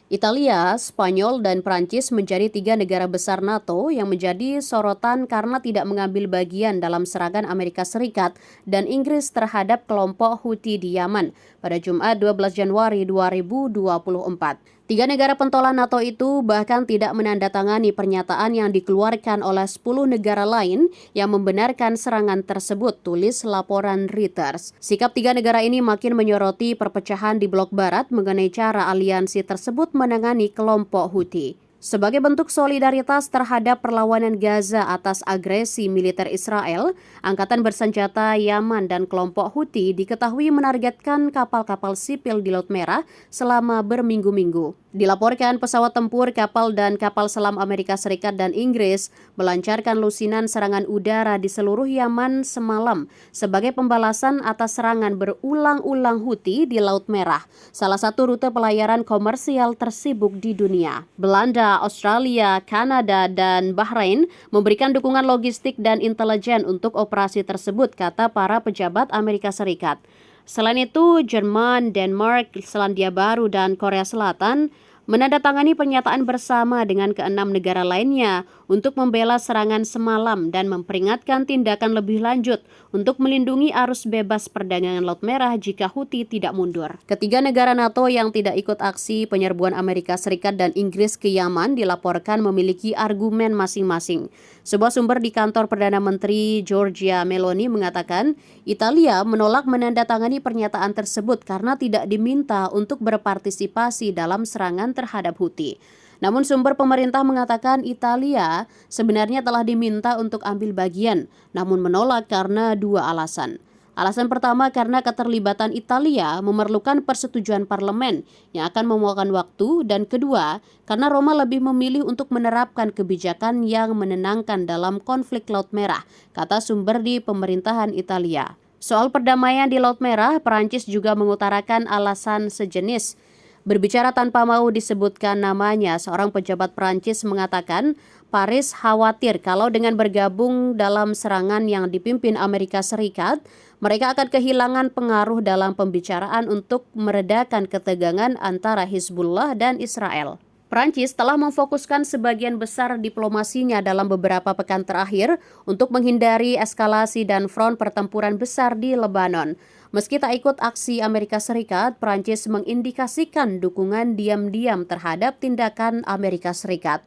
Italia, Spanyol, dan Prancis menjadi tiga negara besar NATO yang menjadi sorotan karena tidak mengambil bagian dalam serangan Amerika Serikat dan Inggris terhadap kelompok Houthi di Yaman pada Jumat 12 Januari 2024. Tiga negara pentolan NATO itu bahkan tidak menandatangani pernyataan yang dikeluarkan oleh 10 negara lain yang membenarkan serangan tersebut, tulis laporan Reuters. Sikap tiga negara ini makin menyoroti perpecahan di blok barat mengenai cara aliansi tersebut menangani kelompok Houthi. Sebagai bentuk solidaritas terhadap perlawanan Gaza atas agresi militer Israel, Angkatan Bersenjata Yaman dan kelompok Houthi diketahui menargetkan kapal-kapal sipil di Laut Merah selama berminggu-minggu. Dilaporkan pesawat tempur, kapal dan kapal selam Amerika Serikat dan Inggris melancarkan lusinan serangan udara di seluruh Yaman semalam sebagai pembalasan atas serangan berulang-ulang Houthi di Laut Merah, salah satu rute pelayaran komersial tersibuk di dunia. Belanda, Australia, Kanada, dan Bahrain memberikan dukungan logistik dan intelijen untuk operasi tersebut, kata para pejabat Amerika Serikat. Selain itu, Jerman, Denmark, Selandia Baru, dan Korea Selatan menandatangani pernyataan bersama dengan keenam negara lainnya untuk membela serangan semalam dan memperingatkan tindakan lebih lanjut untuk melindungi arus bebas perdagangan Laut Merah jika Houthi tidak mundur. Ketiga negara NATO yang tidak ikut aksi penyerbuan Amerika Serikat dan Inggris ke Yaman dilaporkan memiliki argumen masing-masing. Sebuah sumber di kantor Perdana Menteri Giorgia Meloni mengatakan Italia menolak menandatangani pernyataan tersebut karena tidak diminta untuk berpartisipasi dalam serangan terhadap Houthi. Namun sumber pemerintah mengatakan Italia sebenarnya telah diminta untuk ambil bagian, namun menolak karena dua alasan. Alasan pertama karena keterlibatan Italia memerlukan persetujuan parlemen yang akan memakan waktu, dan kedua karena Roma lebih memilih untuk menerapkan kebijakan yang menenangkan dalam konflik Laut Merah, kata sumber di pemerintahan Italia. Soal perdamaian di Laut Merah, Perancis juga mengutarakan alasan sejenis. Berbicara tanpa mau disebutkan namanya, seorang pejabat Prancis mengatakan Paris khawatir kalau dengan bergabung dalam serangan yang dipimpin Amerika Serikat, mereka akan kehilangan pengaruh dalam pembicaraan untuk meredakan ketegangan antara Hizbullah dan Israel. Prancis telah memfokuskan sebagian besar diplomasinya dalam beberapa pekan terakhir untuk menghindari eskalasi dan front pertempuran besar di Lebanon. Meski tak ikut aksi Amerika Serikat, Prancis mengindikasikan dukungan diam-diam terhadap tindakan Amerika Serikat.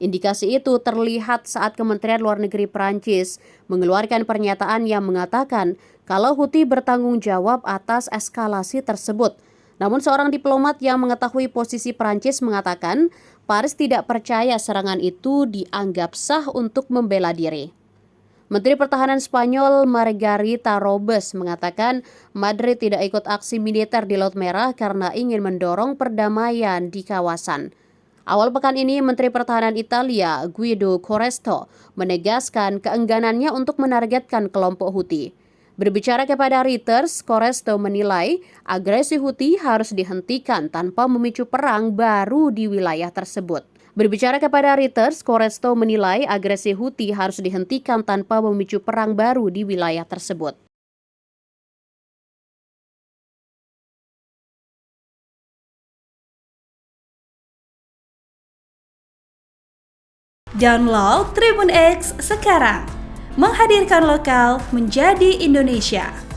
Indikasi itu terlihat saat Kementerian Luar Negeri Prancis mengeluarkan pernyataan yang mengatakan kalau Houthi bertanggung jawab atas eskalasi tersebut. Namun seorang diplomat yang mengetahui posisi Prancis mengatakan Paris tidak percaya serangan itu dianggap sah untuk membela diri. Menteri Pertahanan Spanyol Margarita Robles mengatakan Madrid tidak ikut aksi militer di Laut Merah karena ingin mendorong perdamaian di kawasan. Awal pekan ini, Menteri Pertahanan Italia Guido Crosetto menegaskan keengganannya untuk menargetkan kelompok Houthi. Berbicara kepada Reuters, Crosetto menilai agresi Houthi harus dihentikan tanpa memicu perang baru di wilayah tersebut. Berbicara kepada Reuters, Crosetto menilai agresi Houthi harus dihentikan tanpa memicu perang baru di wilayah tersebut. Download Tribun X sekarang, menghadirkan lokal menjadi Indonesia.